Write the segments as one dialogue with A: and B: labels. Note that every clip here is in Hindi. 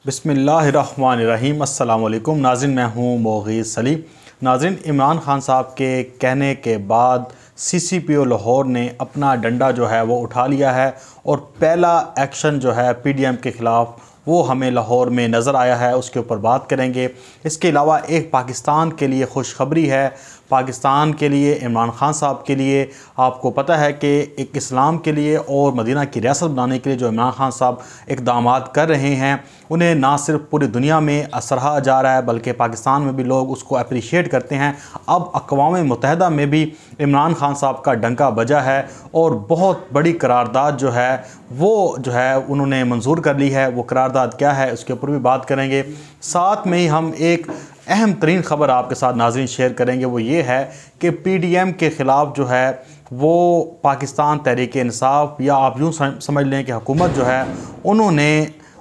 A: बिस्मिल्लाहिर्रहमानिर्रहीम। अस्सलाम वालेकुम नाज़रीन, मैं हूँ मोगीज़ सलीम। नाज़रीन, इमरान खान साहब के कहने के बाद CCPO लाहौर ने अपना डंडा जो है वो उठा लिया है और पहला एक्शन जो है PDM के ख़िलाफ़ वो हमें लाहौर में नज़र आया है, उसके ऊपर बात करेंगे। इसके अलावा एक पाकिस्तान के लिए खुशखबरी है, पाकिस्तान के लिए, इमरान खान साहब के लिए। आपको पता है कि एक इस्लाम के लिए और मदीना की रियासत बनाने के लिए जो इमरान खान साहब इक़दामात कर रहे हैं, उन्हें ना सिर्फ पूरी दुनिया में सराहा जा रहा है बल्कि पाकिस्तान में भी लोग उसको अप्रिशिएट करते हैं। अब अक़वाम मुत्तहिदा में भी इमरान खान साहब का डंका बजा है और बहुत बड़ी करारदाद जो है वो जो है उन्होंने मंजूर कर ली है। वो करारदाद क्या है उसके ऊपर भी बात करेंगे। साथ में ही हम एक अहम तरीन ख़बर आपके साथ नाज़रीन शेयर करेंगे, वो ये है कि PDM के ख़िलाफ़ जो है वो पाकिस्तान तहरीक इंसाफ, या आप यूँ समझ लें कि हुकूमत जो है उन्होंने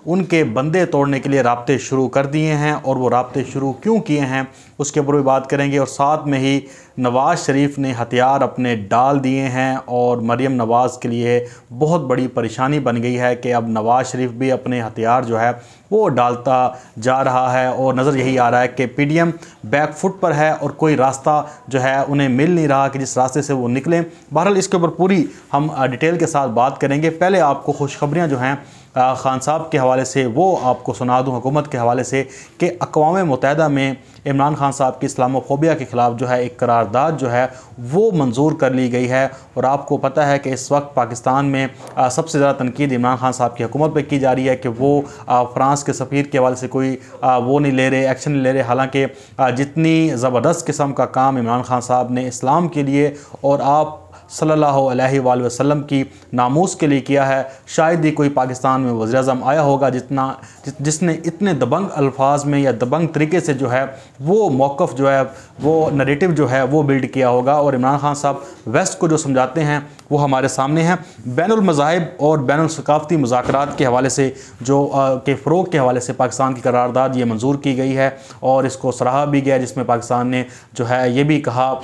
A: उनके बंदे तोड़ने के लिए राब्ते शुरू कर दिए हैं। और वो राब्ते शुरू क्यों किए हैं उसके ऊपर भी बात करेंगे। और साथ में ही नवाज़ शरीफ ने हथियार अपने डाल दिए हैं और मरीम नवाज़ के लिए बहुत बड़ी परेशानी बन गई है कि अब नवाज़ शरीफ भी अपने हथियार जो है वो डालता जा रहा है। और नज़र यही आ रहा है कि PDM बैक फुट पर है और कोई रास्ता जो है उन्हें मिल नहीं रहा कि जिस रास्ते से वो निकलें। बहरहाल इसके ऊपर पूरी हम डिटेल के साथ बात करेंगे। पहले आपको खुशखबरियाँ जो हैं खान साहब के हवाले से वो आपको सुना दूँ, हुकूमत के हवाले से, कि अक़वाम मुत्तहिदा में इमरान खान साहब की इस्लामोफोबिया के ख़िलाफ़ जो है एक करारदाद जो है वो मंजूर कर ली गई है। और आपको पता है कि इस वक्त पाकिस्तान में सबसे ज़्यादा तनकीद इमरान खान साहब की हुकूमत पर की जा रही है कि वो फ़्रांस के सफ़ीर के हवाले से कोई वो नहीं ले रहे, एक्शन नहीं ले रहे। हालाँकि जितनी ज़बरदस्त किस्म का काम इमरान खान साहब ने इस्लाम के लिए और आप सल्लल्लाहु अलैहि वसल्लम की नामूस के लिए किया है, शायद ही कोई पाकिस्तान में वज़ीर-ए-आज़म आया होगा जिसने इतने दबंग अल्फाज में या दबंग तरीके से जो है वो मौक़िफ़ जो है वो नरेटिव जो है वो बिल्ड किया होगा। और इमरान खान साहब वेस्ट को जो समझाते हैं वो हमारे सामने हैं। बैनुल मज़ाहिब और बैनुल सकाफ़ती मुज़ाकरात के हवाले से जो के फ़रोग़ के हवाले से पाकिस्तान की करारदाद ये मंजूर की गई है और इसको सराहा भी गया, जिसमें पाकिस्तान ने जो है ये भी कहा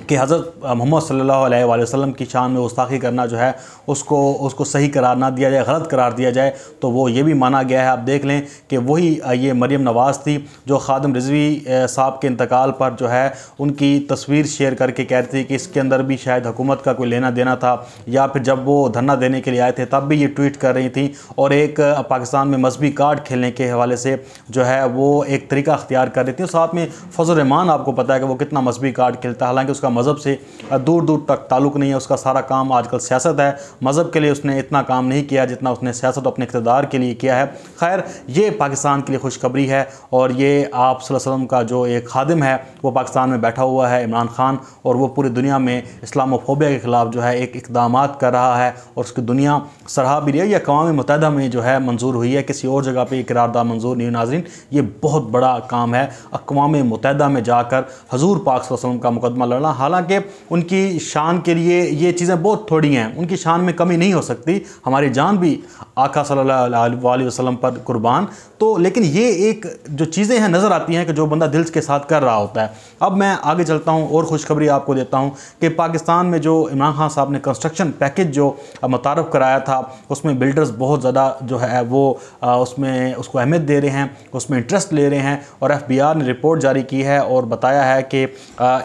A: कि हज़रत मोहम्मद सल्लल्लाहु अलैहि वसल्लम की शान में गुस्ताखी करना जो है उसको सही करार ना दिया जाए, गलत करार दिया जाए। तो वो ये भी माना गया है। आप देख लें कि वही ये मरीम नवाज़ थी जो खादिम रिजवी साहब के इंतकाल पर जो है उनकी तस्वीर शेयर करके कह रही थी कि इसके अंदर भी शायद हुकूमत का कोई लेना देना था, या फिर जब वो धरना देने के लिए आए थे तब भी ये ट्वीट कर रही थी। और एक पाकिस्तान में मजहबी कार्ड खेलने के हवाले से जो है वो एक तरीका अख्तियार कर रही थी। और साथ में फजल रहमान, आपको पता है कि वो कितना मजहबी कार्ड खेलता है, हालांकि उसका मज़हब से दूर दूर तक ताल्लुक़ नहीं है। उसका सारा काम आजकल सियासत है। मज़हब के लिए उसने इतना काम नहीं किया जितना उसने सियासत अपने इक़्तिदार के लिए किया है। खैर, ये पाकिस्तान के लिए खुशखबरी है। और ये आप सल्लल्लाहु अलैहि वसल्लम का जो एक खादिम है वो पाकिस्तान में बैठा हुआ है, इमरान खान, और वो पूरी दुनिया में इस्लामोफोबिया के ख़िलाफ़ जो है एक इक़दामात कर रहा है और उसकी दुनिया सराहा भी रही है। ये अक़वाम मुत्तहिदा में जो है मंजूर हुई है, किसी और जगह पर ये करारदाद मंजूर नहीं हुई। नाज़रीन, ये बहुत बड़ा काम है अक़वाम मुत्तहिदा में जाकर हज़ूर पाक सल्लल्लाहु अलैहि वसल्लम का मुकदमा लड़ना। हालांकि उनकी शान के लिए ये चीज़ें बहुत थोड़ी हैं, उनकी शान में कमी नहीं हो सकती। हमारी जान भी आका सल्लल्लाहु अलैहि वसल्लम पर कुर्बान। तो लेकिन ये एक जो चीज़ें हैं नज़र आती हैं कि जो बंदा दिल के साथ कर रहा होता है। अब मैं आगे चलता हूँ और खुशखबरी आपको देता हूँ कि पाकिस्तान में जो इमरान खान साहब ने कंस्ट्रक्शन पैकेज जो मुतारफ़ कराया था उसमें बिल्डर्स बहुत ज़्यादा जो है वो उसमें उसको अहमियत दे रहे हैं, उसमें इंटरेस्ट ले रहे हैं। और FBR ने रिपोर्ट जारी की है और बताया है कि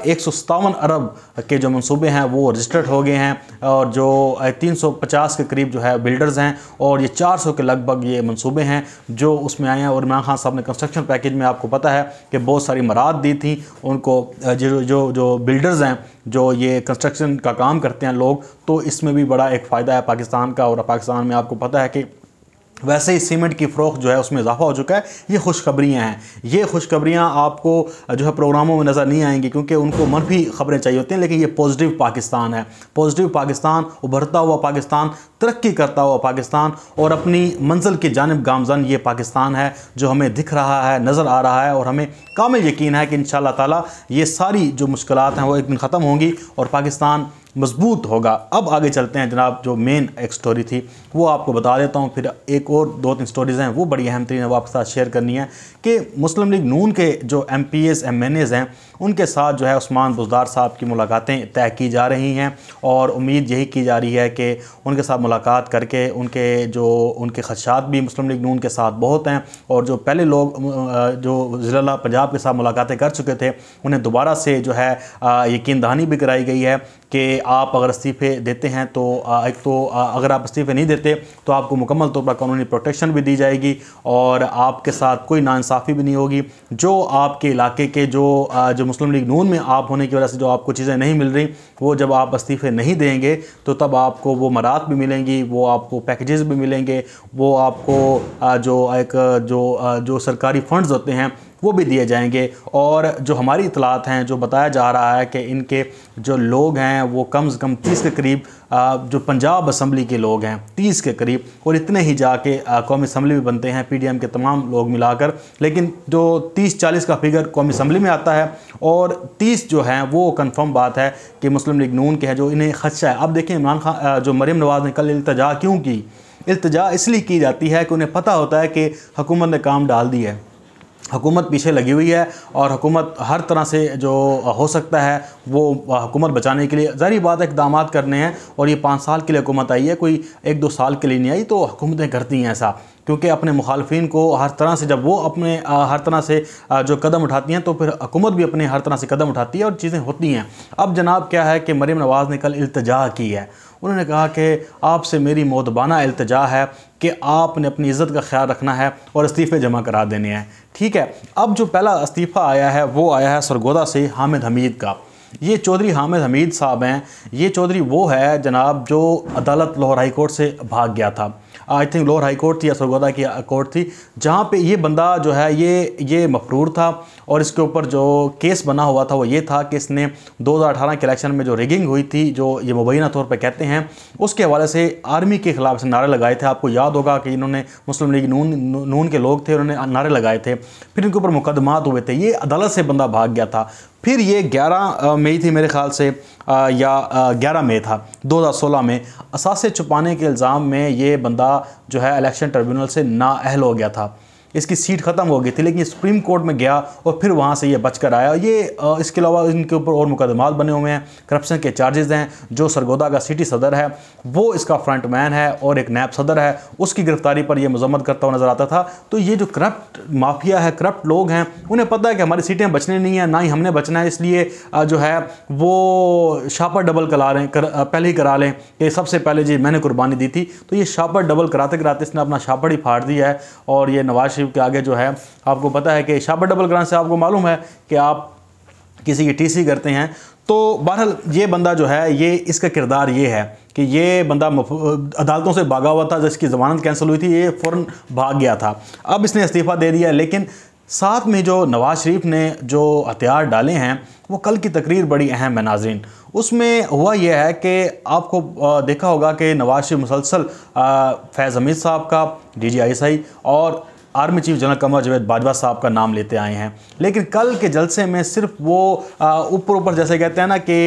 A: 157 अरब के जो मंसूबे हैं वो रजिस्टर्ड हो गए हैं और जो 350 के करीब जो है बिल्डर्स हैं और ये 400 के लगभग ये मंसूबे हैं जो उसमें आए हैं। और इमरान खान साहब ने कंस्ट्रक्शन पैकेज में, आपको पता है कि बहुत सारी मराद दी थी उनको, जो बिल्डर्स हैं, जो ये कंस्ट्रक्शन का काम करते हैं लोग, तो इसमें भी बड़ा एक फ़ायदा है पाकिस्तान का। और पाकिस्तान में आपको पता है कि वैसे ही सीमेंट की फ़रोख्त जो है उसमें इजाफा हो चुका है। ये खुशखबरियाँ हैं। ये खुशखबरियाँ आपको जो है प्रोग्रामों में नज़र नहीं आएंगी क्योंकि उनको मनफी खबरें चाहिए होती हैं, लेकिन ये पॉजिटिव पाकिस्तान है। पॉजिटिव पाकिस्तान, उभरता हुआ पाकिस्तान, तरक्की करता हुआ पाकिस्तान और अपनी मंजिल की जानिब गामज़न ये पाकिस्तान है जो हमें दिख रहा है, नज़र आ रहा है। और हमें कामिल यकीन है कि इंशाअल्लाह ताला ये सारी जो मुश्किलात हैं वो एक दिन ख़त्म होंगी और पाकिस्तान मजबूत होगा। अब आगे चलते हैं जनाब, जो मेन एक स्टोरी थी वो आपको बता देता हूँ, फिर एक और 2-3 स्टोरीज़ हैं वो बड़ी अहम तरीन है, वो आपके साथ शेयर करनी है कि मुस्लिम लीग नून के जो MPs MNAs हैं उनके साथ जो है उस्मान बुज़दार साहब की मुलाकातें तय की जा रही हैं और उम्मीद यही की जा रही है कि उनके साथ मुलाकात करके उनके खदशात भी मुस्लिम लीग नून के साथ बहुत हैं, और जो पहले लोग जो वज़ीर-ए-आला पंजाब के साथ मुलाकातें कर चुके थे उन्हें दोबारा से जो है यकीन दहानी भी कराई गई है कि आप अगर इस्तीफ़े देते हैं तो अगर आप इस्तीफ़े नहीं देते तो आपको मुकम्मल तौर पर कानूनी प्रोटेक्शन भी दी जाएगी और आपके साथ कोई नाइंसाफ़ी भी नहीं होगी। जो आपके इलाके के जो मुस्लिम लीग नून में आप होने की वजह से जो आपको चीज़ें नहीं मिल रही, वो जब आप इस्तीफ़े नहीं देंगे तो तब आपको वो मरात भी मिलेंगी, वो आपको पैकेजेस भी मिलेंगे, वो आपको जो सरकारी फ़ंड्स होते हैं वो भी दिए जाएंगे। और जो हमारी इतलात हैं, जो बताया जा रहा है कि इनके जो लोग हैं वो कम से कम 30 के करीब जो पंजाब असम्बली के लोग हैं 30 के करीब, और इतने ही जाके कौमी असम्बली में बनते हैं PDM के तमाम लोग मिलाकर, लेकिन जो 30-40 का फिगर कौमी असम्बली में आता है और 30 जो हैं वो कंफर्म बात है कि मुस्लिम लीग नून के हैं जो इन्हें खदशा है। अब देखिए इमरान खान जो मरीम नवाज़ ने कल इल्तिजा क्यों की, इल्तिजा इसलिए की जाती है कि उन्हें पता होता है कि हुकूमत ने काम डाल दी है, हुकूमत पीछे लगी हुई है और हुकूमत हर तरह से जो हो सकता है वो हुकूमत बचाने के लिए ज़ाहिर बात है इक़दाम करने हैं। और ये 5 साल के लिए हुकूमत आई है, कोई 1-2 साल के लिए नहीं आई। तो हुकूमतें करती हैं ऐसा, क्योंकि अपने मुखालफिन को हर तरह से जब वो अपने हर तरह से जो कदम उठाती हैं तो फिर हुकूमत भी अपने हर तरह से कदम उठाती है और चीज़ें होती हैं। अब जनाब क्या है कि मरीम नवाज़ ने कल इल्तिजा की है, उन्होंने कहा कि आपसे मेरी मोदबाना इल्तिजा है कि आपने अपनी इज़्ज़त का ख्याल रखना है और इस्तीफ़े जमा करा देने हैं। ठीक है, अब जो पहला इस्तीफ़ा आया है वो आया है सरगोदा से हामिद हमीद का। ये चौधरी हामिद हमीद साहब हैं, ये चौधरी वो है जनाब जो अदालत लाहौर हाई कोर्ट से भाग गया था। I think Lahore high court थी या सरगोदा की कोर्ट थी, जहाँ पे ये बंदा जो है ये मफरूर था और इसके ऊपर जो केस बना हुआ था वो ये था कि इसने 2018 के इलेक्शन में जो रिगिंग हुई थी, जो ये मुबैना तौर पे कहते हैं, उसके हवाले से आर्मी के ख़िलाफ़ से नारे लगाए थे। आपको याद होगा कि इन्होंने मुस्लिम लीग नून के लोग थे, उन्होंने नारे लगाए थे, फिर इनके ऊपर मुकदमात हुए थे, ये अदालत से बंदा भाग गया था। फिर ये 11 मई थी मेरे ख़्याल से या 11 मई था 2016 में, असासे छुपाने के इल्ज़ाम में ये बंदा जो है इलेक्शन ट्रिब्यूनल से नाअहल हो गया था, इसकी सीट ख़त्म हो गई थी, लेकिन सुप्रीम कोर्ट में गया और फिर वहाँ से ये बच कर आया। ये इसके अलावा इनके ऊपर और मुकदमात बने हुए हैं, करप्शन के चार्जेस हैं। जो सरगोदा का सिटी सदर है वो इसका फ्रंट मैन है और एक नैब सदर है, उसकी गिरफ्तारी पर यह मजम्मत करता हुआ नज़र आता था। तो ये जो करप्ट माफिया है, करप्ट लोग हैं, उन्हें पता है कि हमारी सीटें बचने नहीं है, ना ही हमने बचना है, इसलिए जो है वो शापर डबल पहले ही करा लें कि सबसे पहले जी मैंने कुर्बानी दी थी। तो ये शापर डबल कराते कराते इसने अपना शापर ही फाड़ दिया है और ये नवाज शरीफ के आगे जो है, आपको पता है कि शापर डबल कराने से आपको मालूम है कि आप किसी की टीसी करते हैं। तो बहरहाल ये बंदा जो है, ये इसका किरदार ये है कि ये बंदा अदालतों से भागा हुआ था, जिसकी ज़मानत कैंसिल हुई थी, ये फ़ौरन भाग गया था। अब इसने इस्तीफ़ा दे दिया, लेकिन साथ में जो नवाज शरीफ ने जो हथियार डाले हैं वो कल की तकरीर बड़ी अहम है नाज़रीन। उसमें हुआ यह है कि आपको देखा होगा कि नवाज शरीफ मुसलसल फैज़ हमीद साहब का, DGI और army chief general Qamar Javed Bajwa साहब का नाम लेते आए हैं, लेकिन कल के जलसे में सिर्फ वो ऊपर ऊपर जैसे कहते हैं ना कि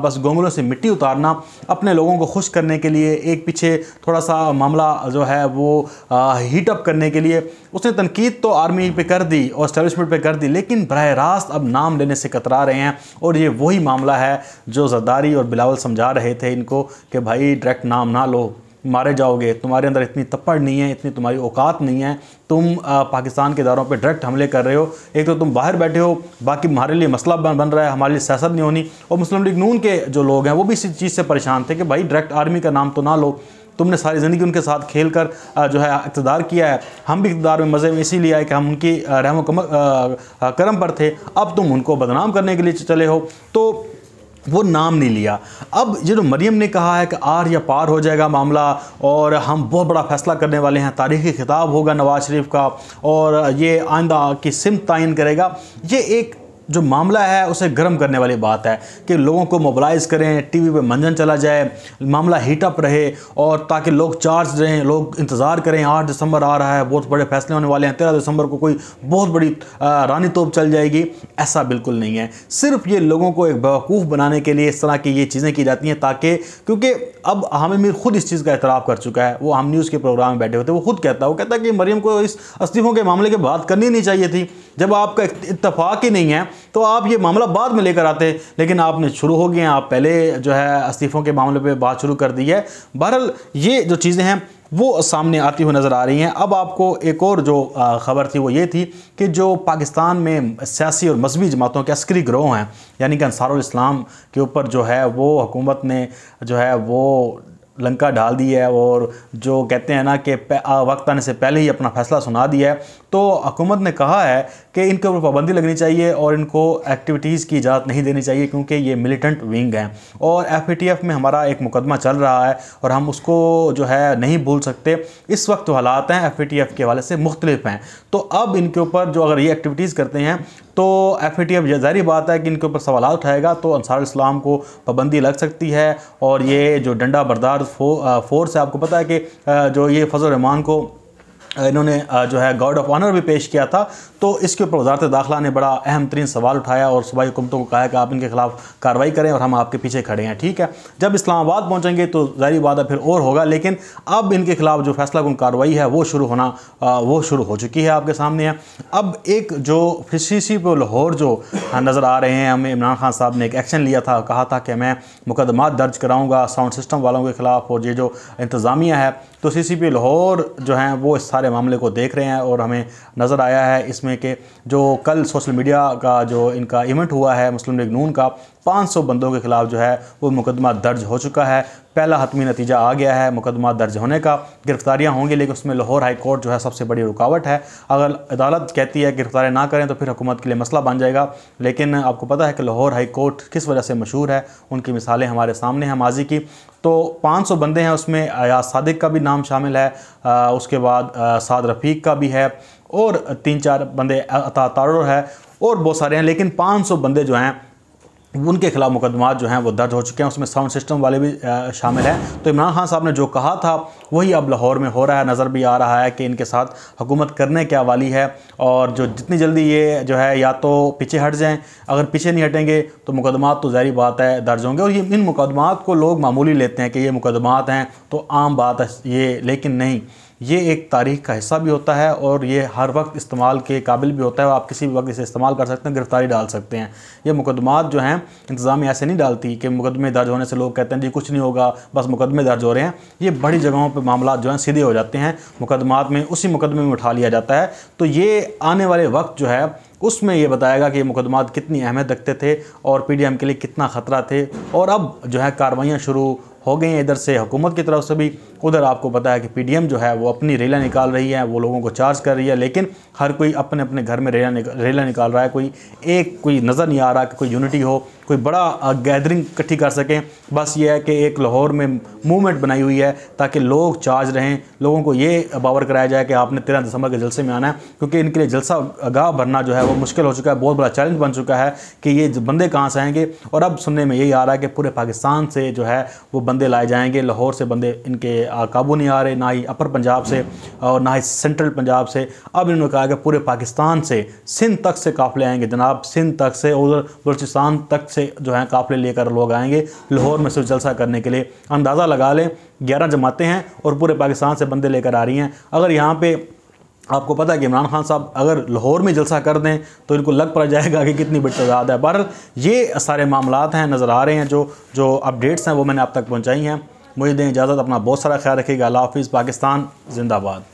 A: बस गोंगलों से मिट्टी उतारना, अपने लोगों को खुश करने के लिए, एक पीछे थोड़ा सा मामला जो है वो हीट अप करने के लिए उसने तनकीद तो आर्मी पे कर दी और एस्टेब्लिशमेंट पे कर दी, लेकिन बराह रास्त अब नाम लेने से कतरा रहे हैं। और ये वही मामला है जो जरदारी और बिलावल समझा रहे थे इनको कि भाई डायरेक्ट नाम ना लो, मारे जाओगे, तुम्हारे अंदर इतनी तप्पड़ नहीं है, इतनी तुम्हारी औकात नहीं है, तुम पाकिस्तान के इदारों पे डायरेक्ट हमले कर रहे हो। एक तो तुम बाहर बैठे हो, बाकी हमारे लिए मसला बन रहा है, हमारे लिए सियासत नहीं होनी। और मुस्लिम लीग नून के जो लोग हैं वो भी इसी चीज़ से परेशान थे कि भाई डायरेक्ट आर्मी का नाम तो ना लो, तुमने सारी ज़िंदगी उनके साथ खेल कर जो है इक़्तिदार किया है, हम भी इक़्तिदार में मज़े में इसीलिए आए कि हम उनकी रहम करम पर थे, अब तुम उनको बदनाम करने के लिए चले हो, तो वो नाम नहीं लिया। अब जो मरियम ने कहा है कि आर या पार हो जाएगा मामला और हम बहुत बड़ा फ़ैसला करने वाले हैं, तारीख़ी खिताब होगा नवाज शरीफ का और ये आइंदा की सिमत तयन करेगा, ये एक जो मामला है उसे गर्म करने वाली बात है कि लोगों को मोबिलाइज़ करें, टीवी पे मंजन चला जाए, मामला हीटअप रहे और ताकि लोग चार्ज रहें, लोग इंतज़ार करें 8 दिसंबर आ रहा है, बहुत बड़े फैसले होने वाले हैं, 13 दिसंबर को कोई बहुत बड़ी रानी तोप चल जाएगी। ऐसा बिल्कुल नहीं है। सिर्फ ये लोगों को एक बेवकूफ़ बनाने के लिए इस तरह की ये चीज़ें की जाती हैं, ताकि क्योंकि अब हामिद मीर खुद इस चीज़ का एतराफ़ कर चुका है। वो हम न्यूज़ के प्रोग्राम में बैठे होते, वो खुद कहता है कि मरीम को इस इस्तीफ़ों के मामले की बात करनी नहीं चाहिए थी। जब आपका इत्तेफाक ही नहीं है तो आप ये मामला बाद में लेकर आते, लेकिन आपने शुरू हो गए हैं, आप पहले जो है इस्तीफ़ों के मामले पे बात शुरू कर दी है। बहरहाल ये जो चीज़ें हैं वो सामने आती हुई नज़र आ रही हैं। अब आपको एक और जो ख़बर थी वो ये थी कि जो पाकिस्तान में सियासी और मजहबी जमातों के अस्करी गिरोह हैं, यानी कि अंसारुल इस्लाम के ऊपर जो है वो हुकूमत ने जो है वो लंका डाल दी है और जो कहते हैं ना कि वक्त आने से पहले ही अपना फैसला सुना दिया है। तो हुकूमत ने कहा है कि इनके ऊपर पाबंदी लगनी चाहिए और इनको एक्टिविटीज़ की इजाज़त नहीं देनी चाहिए, क्योंकि ये मिलिटेंट विंग हैं और FATF में हमारा एक मुकदमा चल रहा है और हम उसको जो है नहीं भूल सकते। इस वक्त जो हालात हैं FATF के हवाले से मुख्तलिफ हैं, तो अब इनके ऊपर जो अगर ये एक्टिविटीज़ करते हैं तो FATF ज़ाहिर बात है कि इनके ऊपर सवाल उठाएगा, तो अंसारुल इस्लाम को पाबंदी लग सकती है। और ये जो डंडा बरदार फोर्स है, आपको पता है कि जो ये फजल रहमान को इन्होंने जो है गार्ड ऑफ ऑनर भी पेश किया था, तो इसके ऊपर वज़ारत दाखिला ने बड़ा अहम तरीन सवाल उठाया और सूबाई हुकूमतों को कहा है कि आप इनके खिलाफ कार्रवाई करें और हम आपके पीछे खड़े हैं। ठीक है, जब इस्लामाबाद पहुंचेंगे तो ज़ाहिर बात है फिर और होगा, लेकिन अब इनके खिलाफ जो फैसला कुन कार्रवाई है वो शुरू हो चुकी है, आपके सामने है। अब एक जो CCP पे लाहौर जो नज़र आ रहे हैं, हमें इमरान खान साहब ने एक एक्शन लिया था, कहा था कि मैं मुकदमा दर्ज कराऊँगा साउंड सिस्टम वालों के ख़िलाफ़ और ये जो इंतज़ामिया है, तो CCP लाहौर जो हैं वो इस सारे मामले को देख रहे हैं। और हमें नज़र आया है इसमें कि जो कल सोशल मीडिया का जो इनका इवेंट हुआ है मुस्लिम लीग नून का, 500 बंदों के ख़िलाफ़ जो है वो मुकदमा दर्ज हो चुका है। पहला हतमी नतीजा आ गया है मुकदमा दर्ज होने का, गिरफ्तारियां होंगी, लेकिन उसमें लाहौर हाई कोर्ट जो है सबसे बड़ी रुकावट है। अगर अदालत कहती है गिरफ्तारियां ना करें तो फिर हुकूमत के लिए मसला बन जाएगा। लेकिन आपको पता है कि लाहौर हाई कोर्ट किस वजह से मशहूर है, उनकी मिसालें हमारे सामने हैं माजी की। तो 500 बंदे हैं, उसमें अयाज सादिक का भी नाम शामिल है, उसके बाद साद रफ़ीक का भी है और 3-4 बंदे अता तारुर है और बहुत सारे हैं, लेकिन 500 बंदे जो हैं उनके खिलाफ मुकदमात जो हैं वो दर्ज हो चुके हैं, उसमें साउंड सिस्टम वाले भी शामिल हैं। तो इमरान खान साहब ने जो कहा था वही अब लाहौर में हो रहा है। नज़र भी आ रहा है कि इनके साथ हुकूमत करने क्या वाली है और जो जितनी जल्दी ये जो है या तो पीछे हट जाएं, अगर पीछे नहीं हटेंगे तो मुकदमात तो ज़ाहिर बात है दर्ज होंगे। और ये इन मुकदमात को लोग मामूली लेते हैं कि ये मुकदमात हैं तो आम बात है ये, लेकिन नहीं, ये एक तारीख का हिस्सा भी होता है और ये हर वक्त इस्तेमाल के काबिल भी होता है। आप किसी भी वक्त इसे इस्तेमाल कर सकते हैं, गिरफ्तारी डाल सकते हैं। ये मुकदमात जो हैं इंतज़ामिया ऐसे नहीं डालती कि मुकदमे दर्ज होने से लोग कहते हैं जी कुछ नहीं होगा, बस मुकदमे दर्ज हो रहे हैं। ये बड़ी जगहों पर मामला जो हैं सीधे हो जाते हैं, मुकदमात में उसी मुकदमे में उठा लिया जाता है। तो ये आने वाले वक्त जो है उसमें ये बताएगा कि ये मुकदमात कितनी अहमियत रखते थे और PDM के लिए कितना ख़तरा थे। और अब जो है कार्रवाइयाँ शुरू हो गई हैं इधर से हुकूमत की तरफ से भी, उधर आपको पता है कि PDM जो है वो अपनी रैलियाँ निकाल रही है, वो लोगों को चार्ज कर रही है, लेकिन हर कोई अपने अपने घर में रैलियाँ निकाल रहा है। कोई नज़र नहीं आ रहा कि कोई यूनिटी हो, कोई बड़ा गैदरिंग इकट्ठी कर सकें। बस ये है कि एक लाहौर में मूवमेंट बनाई हुई है ताकि लोग चार्ज रहें, लोगों को ये बावर कराया जाए कि आपने 13 दिसंबर के जलसे में आना है, क्योंकि इनके लिए जलसा गाह भरना जो है वो मुश्किल हो चुका है, बहुत बड़ा चैलेंज बन चुका है कि ये बंदे कहाँ से आएंगे। और अब सुनने में यही आ रहा है कि पूरे पाकिस्तान से जो है वो बंदे लाए जाएंगे, लाहौर से बंदे इनके काबू नहीं आ रहे, ना ही अपर पंजाब से और ना ही सेंट्रल पंजाब से। अब इन्होंने कहा कि पूरे पाकिस्तान से सिंध तक से काफ़िले आएंगे जनाब, सिंध तक से उधर बलूचिस्तान तक से जो है काफ़िले लेकर लोग आएंगे लाहौर में सिर्फ जलसा करने के लिए। अंदाज़ा लगा लें 11 जमातें हैं और पूरे पाकिस्तान से बंदे लेकर आ रही हैं। अगर यहाँ पे आपको पता है कि इमरान खान साहब अगर लाहौर में जलसा कर दें तो इनको लग पड़ जाएगा कि कितनी बड़ी तादाद है। बहरहाल ये सारे मामलात हैं, नज़र आ रहे हैं, जो अपडेट्स हैं वो मैंने आप तक पहुँचाई हैं। मुझे दें इजाज़त, अपना बहुत सारा ख्याल रखिएगा। अल्लाह हाफ़िज़। पाकिस्तान जिंदाबाद।